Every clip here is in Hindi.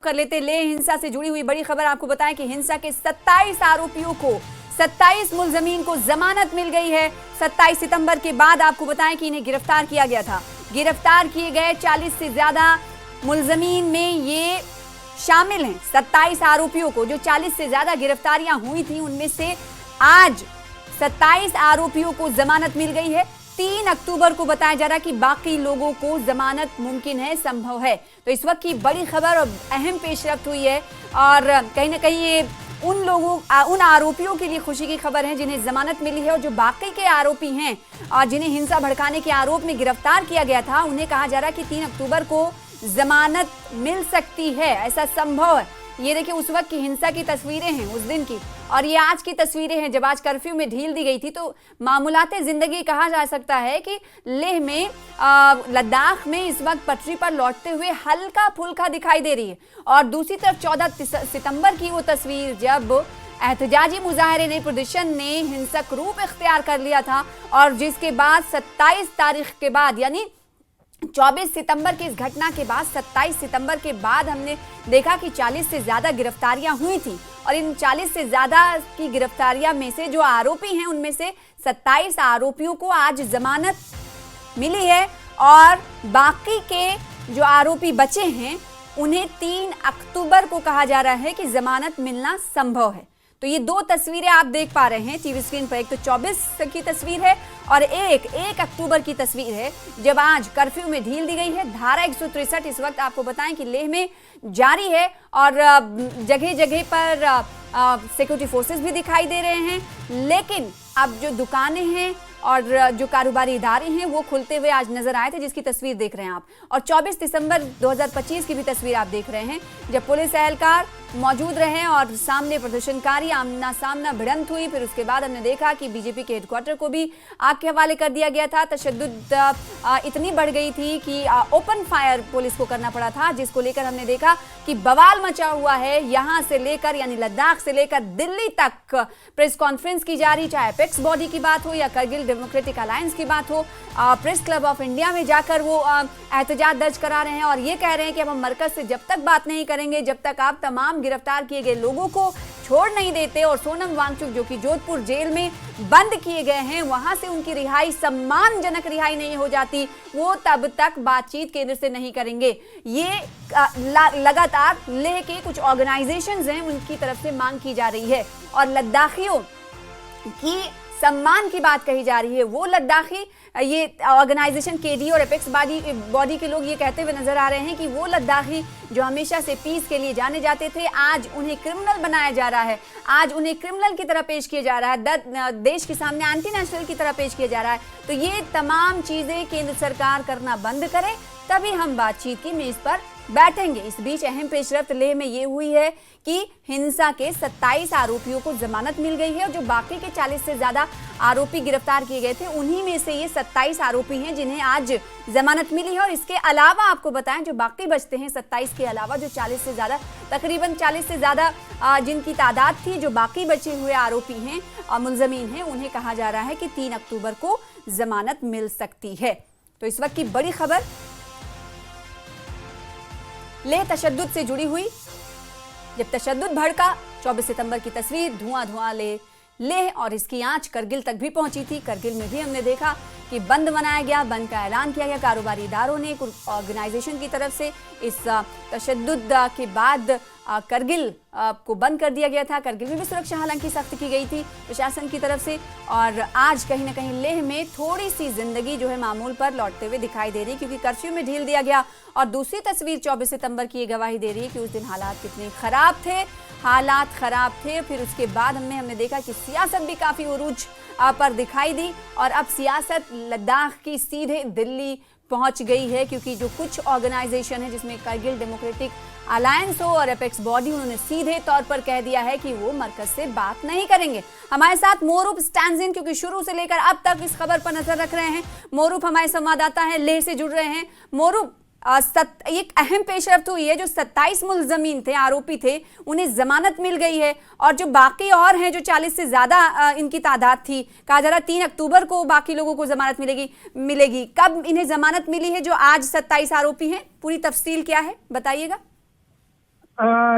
कर लेते लेह हिंसा से जुड़ी हुई बड़ी खबर आपको बताएं कि हिंसा के 27 आरोपियों को 27 मुलजमीन को जमानत मिल गई है। 27 सितंबर के बाद आपको बताएं कि इन्हें गिरफ्तार किया गया था। गिरफ्तार किए गए 40 से ज्यादा मुलजमीन में ये शामिल हैं। 27 आरोपियों को जो 40 से ज्यादा गिरफ्तारियां हुई थी उनमें से आज 27 आरोपियों को जमानत मिल गई है। 3 अक्टूबर को बताया जा रहा है कि बाकी लोगों को जमानत मुमकिन है, संभव है। तो इस वक्त की बड़ी खबर और अहम पेशरफ्त हुई है और कहीं ना कहीं ये उन आरोपियों के लिए खुशी की खबर है जिन्हें जमानत मिली है, और जो बाकी के आरोपी हैं और जिन्हें हिंसा भड़काने के आरोप में गिरफ्तार किया गया था उन्हें कहा जा रहा है कि 3 अक्टूबर को जमानत मिल सकती है, ऐसा संभव है। ये देखिए उस वक्त की हिंसा की तस्वीरें हैं उस दिन की, और ये आज की तस्वीरें हैं जब आज कर्फ्यू में ढील दी गई थी। तो मामूलाते जिंदगी कहा जा सकता है कि लेह में लद्दाख में इस वक्त पटरी पर लौटते हुए हल्का फुल्का दिखाई दे रही है। और दूसरी तरफ 14 सितंबर की वो तस्वीर जब एहतजाजी मुजाहरे ने प्रदर्शन ने हिंसक रूप इख्तियार कर लिया था, और जिसके बाद 27 तारीख के बाद यानी 24 सितंबर की इस घटना के बाद 27 सितंबर के बाद हमने देखा कि 40 से ज्यादा गिरफ्तारियां हुई थी, और इन 40 से ज्यादा की गिरफ्तारियां में से जो आरोपी हैं उनमें से 27 आरोपियों को आज जमानत मिली है, और बाकी के जो आरोपी बचे हैं उन्हें 3 अक्टूबर को कहा जा रहा है कि जमानत मिलना संभव है। तो ये 2 तस्वीरें आप देख पा रहे हैं टीवी स्क्रीन पर। एक तो 24 की तस्वीर है और एक अक्टूबर की तस्वीर है जब आज कर्फ्यू में ढील दी गई है। धारा 163 इस वक्त आपको बताएं कि लेह में जारी है, और जगह जगह पर सिक्योरिटी फोर्सेस भी दिखाई दे रहे हैं, लेकिन अब जो दुकानें हैं और जो कारोबारी इदारे हैं वो खुलते हुए आज नजर आए थे, जिसकी तस्वीर देख रहे हैं आप। और 24 दिसंबर 2025 की भी तस्वीर आप देख रहे हैं जब पुलिस एहलकार मौजूद रहे और सामने प्रदर्शनकारी आमना सामना भिड़ंत हुई। फिर उसके बाद हमने देखा कि बीजेपी के हेडक्वार्टर को भी आग के हवाले कर दिया गया था। तशद्दुद इतनी बढ़ गई थी कि ओपन फायर पुलिस को करना पड़ा था, जिसको लेकर हमने देखा कि बवाल मचा हुआ है। यहां से लेकर यानी लद्दाख से लेकर दिल्ली तक प्रेस कॉन्फ्रेंस की जा रही, चाहे अपेक्स बॉडी की बात हो या करगिल डेमोक्रेटिक अलायंस की बात हो। प्रेस क्लब ऑफ इंडिया में जाकर वो एहतजाज दर्ज करा रहे हैं और ये कह रहे हैं कि अब हम मरकज से जब तक बात नहीं करेंगे, जब तक आप तमाम गिरफ्तार किए गए लोगों को छोड़ नहीं देते, और सोनम वांगचुक जो कि जोधपुर जेल में बंद किए गए हैं वहां से उनकी रिहाई सम्मानजनक रिहाई नहीं हो जाती, वो तब तक बातचीत केंद्र से नहीं करेंगे। ये लगातार लेह के कुछ ऑर्गेनाइजेशंस हैं उनकी तरफ से मांग की जा रही है, और लद्दाखियों की सम्मान की बात कही जा रही है। वो लद्दाखी ये ऑर्गेनाइजेशन केडी और एपेक्स बॉडी के लोग ये कहते हुए नजर आ रहे हैं कि वो लद्दाखी जो हमेशा से पीस के लिए जाने जाते थे, आज उन्हें क्रिमिनल बनाया जा रहा है, आज उन्हें क्रिमिनल की तरह पेश किया जा रहा है, देश के सामने एंटी नेशनल की तरह पेश किया जा रहा है। तो ये तमाम चीजें केंद्र सरकार करना बंद करे, तभी हम बातचीत की मेज पर बैठेंगे। इस बीच अहम पेशरफ्त लेह में ये हुई है कि हिंसा के 27 आरोपियों को जमानत मिल गई है, और जो बाकी के 40 से ज्यादा आरोपी गिरफ्तार किए गए थे उन्हीं में से ये 27 आरोपी हैं जिन्हें आज जमानत मिली है। और इसके अलावा आपको बताएं जो बाकी बचते हैं 27 के अलावा जो 40 से ज्यादा तकरीबन 40 से ज्यादा जिनकी तादाद थी, जो बाकी बचे हुए आरोपी हैं और मुलजमीन हैं, उन्हें कहा जा रहा है कि 3 अक्टूबर को जमानत मिल सकती है। तो इस वक्त की बड़ी खबर लेह तशद्दुद से जुड़ी हुई, जब तशद्दुद भड़का 24 सितंबर की तस्वीर, धुआं धुआं लेह और इसकी आंच करगिल तक भी पहुंची थी। करगिल में भी हमने देखा कि बंद मनाया गया, बंद का ऐलान किया गया कारोबारी इदारों ने, कुछ ऑर्गेनाइजेशन की तरफ से। इस तशद्दुद के बाद करगिल को बंद कर दिया गया था। करगिल में भी सुरक्षा हालांकि सख्त की गई थी प्रशासन की तरफ से, और आज कहीं ना कहीं लेह में थोड़ी सी जिंदगी जो है मामूल पर लौटते हुए दिखाई दे रही, क्योंकि कर्फ्यू में ढील दिया गया। और दूसरी तस्वीर 24 सितंबर की गवाही दे रही है कि उस दिन हालात कितने खराब थे, हालात खराब थे। फिर उसके बाद हमने देखा कि सियासत भी काफी उरूज पर दिखाई दी, और अब सियासत लद्दाख की सीधे दिल्ली पहुंच गई है, क्योंकि जो कुछ ऑर्गेनाइजेशन है जिसमें करगिल डेमोक्रेटिक अलायंस हो और एपेक्स बॉडी, उन्होंने सीधे तौर पर कह दिया है कि वो मरकज से बात नहीं करेंगे। हमारे साथ मोरूफ स्टैंड्स इन, क्योंकि शुरू से लेकर अब तक इस खबर पर नजर रख रहे हैं। मोरूफ हमारे संवाददाता हैं, लेह से जुड़ रहे हैं। मोरूफ, एक अहम पेशरफ्त हुई है, जो 27 मुलजमीन थे, आरोपी थे, उन्हें जमानत मिल गई है, और जो बाकी और हैं जो 40 से ज्यादा इनकी तादाद थी, कहा जा रहा 3 अक्टूबर को बाकी लोगों को जमानत मिलेगी। कब इन्हें जमानत मिली है जो आज 27 आरोपी हैं? पूरी तफसील क्या है बताइएगा।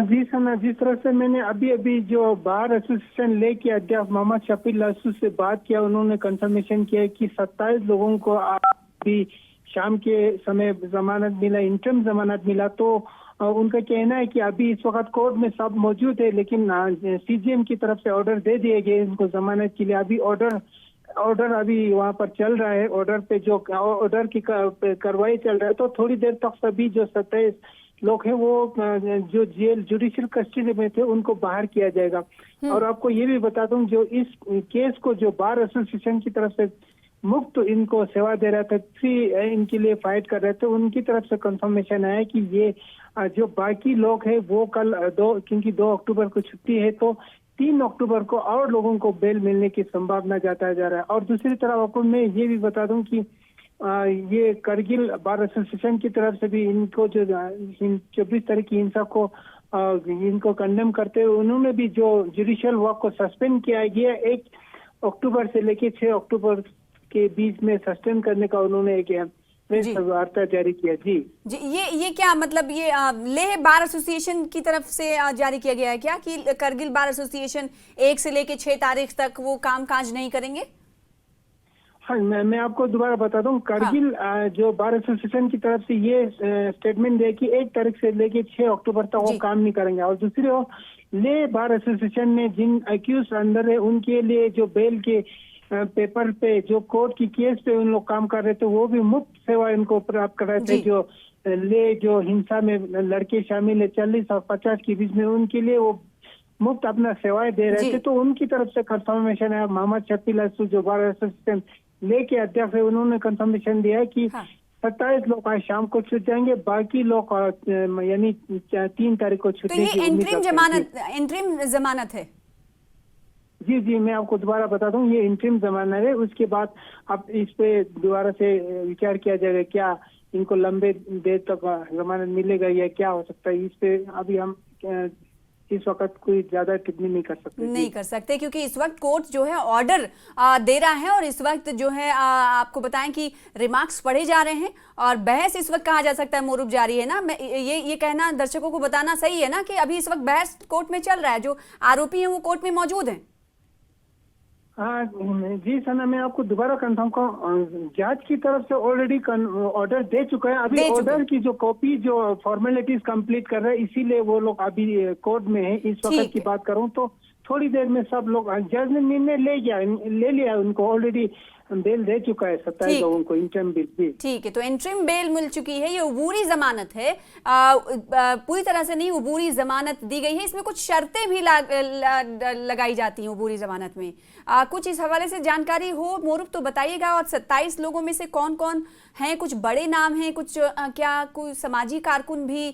जी सना, जिस तरह से मैंने अभी अभी जो बार एसोसिएशन ले के अध्यक्ष मोहम्मद शफील लस्सू से बात किया, उन्होंने कंफर्मेशन किया कि 27 लोगों को अभी शाम के समय जमानत मिला, इंटरम जमानत मिला। तो उनका कहना है कि अभी इस वक्त कोर्ट में सब मौजूद है, लेकिन सीजीएम की तरफ से ऑर्डर दे दिए गए इनको जमानत के लिए। अभी ऑर्डर अभी वहाँ पर चल रहा है, ऑर्डर पे जो ऑर्डर की कार्रवाई चल रहा है। तो थोड़ी देर तक सभी जो 27 लोग हैं वो जो जेल जुडिशियल कस्टडी में थे उनको बाहर किया जाएगा। और आपको ये भी बता दूं, जो इस केस को जो बार एसोसिएशन की तरफ से मुफ्त इनको सेवा दे रहा था, फ्री इनके लिए फाइट कर रहे थे, उनकी तरफ से कंफर्मेशन आया कि ये जो बाकी लोग हैं वो कल क्योंकि 2 अक्टूबर को छुट्टी है, तो 3 अक्टूबर को और लोगों को बेल मिलने की संभावना जताया जा रहा है। और दूसरी तरफ आपको मैं ये भी बता दूं कि ये करगिल बार एसोसिएशन की तरफ से भी इनको जो 24 तारीख की हिंसा को इनको कंडेम करते हुए उन्होंने भी जो जुडिशियल वर्क को सस्पेंड किया गया 1 अक्टूबर से लेकर 6 अक्टूबर के बीच में सस्पेंड करने का उन्होंने एक वार्ता जारी किया। जी ये क्या मतलब, ये लेह बार एसोसिएशन की तरफ से जारी किया गया है क्या कि करगिल बार एसोसिएशन 1 से लेकर 6 तारीख तक वो काम काज नहीं करेंगे? हाँ, मैं आपको दोबारा बता दूं, करगिल जो बार एसोसिएशन की तरफ से ये स्टेटमेंट दिया कि 1 तारीख से लेके 6 अक्टूबर तक वो काम नहीं करेंगे। और दूसरी ओर ले बार एसोसिएशन ने जिन अक्यूज अंदर है उनके लिए जो बेल के पेपर पे जो कोर्ट की केस पे उन लोग काम कर रहे थे, वो भी मुफ्त सेवा इनको प्राप्त कर रहे थे। जो ले जो हिंसा में लड़के शामिल है 40 और 50 के बीच में, उनके लिए वो मुफ्त अपना सेवाएं दे रहे थे। तो उनकी तरफ से कंफर्मेशन है। मोहम्मद शफील लस्सू जो बार एसोसिएशन लेके अध्यक्ष है, उन्होंने कंफर्मेशन दिया है कि 27 लोग आज शाम को छूट जाएंगे, बाकी लोग यानी 3 तारीख को छूटेंगे। तो ये इंटरिम जमानत है? जी, मैं आपको दोबारा बता दूं, ये इंटरिम जमानत है। उसके बाद अब इस पे दोबारा से विचार किया जाएगा, क्या इनको लंबे देर तक जमानत मिलेगा या क्या हो सकता है। इस पे अभी हम इस वक्त कोई ज्यादा टिप्पणी नहीं कर सकते क्योंकि इस वक्त कोर्ट जो है ऑर्डर दे रहा है और इस वक्त जो है आपको बताएं कि रिमार्क्स पढ़े जा रहे हैं और बहस इस वक्त कहा जा सकता है मोरूफ जारी है ना। ये कहना दर्शकों को बताना सही है ना कि अभी इस वक्त बहस कोर्ट में चल रहा है, जो आरोपी हैं वो कोर्ट में मौजूद हैं। हाँ जी सना, मैं आपको दोबारा कंफर्म करूँ, जज की तरफ से ऑलरेडी ऑर्डर दे चुका है। अभी ऑर्डर की जो कॉपी जो फॉर्मेलिटीज कंप्लीट कर रहे हैं, इसीलिए वो लोग अभी कोर्ट में है। इस वक्त की बात करूं तो थोड़ी देर में सब लोग, जज ने निर्णय ले लिया, उनको ऑलरेडी बेल दे चुका है 27 लोगों को इंटरिम बेल। ठीक है, तो इंटरिम बेल मिल चुकी है। ये उबूरी जमानत है, पूरी तरह से नहीं उबूरी जमानत दी गई है। इसमें कुछ शर्तें भी लगाई जाती हैं उबूरी जमानत में। कुछ इस हवाले से जानकारी हो मोरूफ तो बताइएगा। और 27 लोगों में से कौन कौन हैं? कुछ बड़े नाम हैं, कुछ क्या कोई समाजी कारकुन भी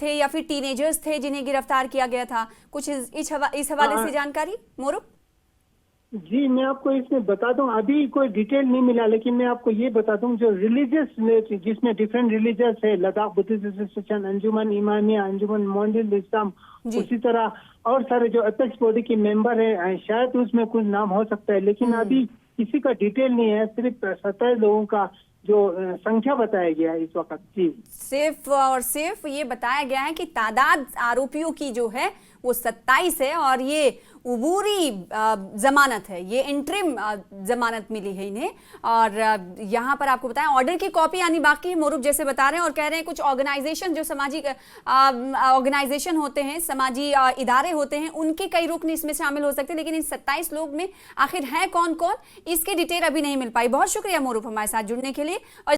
थे या फिर टीनेजर्स थे जिन्हें गिरफ्तार किया गया था? कुछ इस हवाले से जानकारी मोरूफ? जी, मैं आपको इसमें बता दूं, अभी कोई डिटेल नहीं मिला, लेकिन मैं आपको ये बता दूं, जो रिलीजियस जिसमें डिफरेंट रिलीजियस है, लद्दाख बुद्धिस्ट एसोसिएशन, अंजुमन इमामिया, अंजुमन मोमिन इस्लाम, उसी तरह और सारे जो अपेक्स बॉडी के मेंबर है, शायद उसमें कुछ नाम हो सकता है, लेकिन अभी किसी का डिटेल नहीं है। सिर्फ 27 लोगों का जो संख्या बताया गया है इस वक्त। जी, सिर्फ ये बताया गया है कि तादाद आरोपियों की जो है वो 27 है और ये उबूरी जमानत है, ये इंटरिम जमानत मिली है इन्हें। और यहाँ पर आपको बताएं ऑर्डर की कॉपी आनी बाकी है, मोरूफ जैसे बता रहे हैं। और कह रहे हैं कुछ ऑर्गेनाइजेशन जो सामाजिक ऑर्गेनाइजेशन होते हैं, समाजी इदारे होते हैं, उनके कई रुकन इसमें शामिल हो सकते हैं, लेकिन इन 27 लोग में आखिर हैं कौन कौन, इसकी डिटेल अभी नहीं मिल पाई। बहुत शुक्रिया मोरूफ हमारे साथ जुड़ने के लिए। और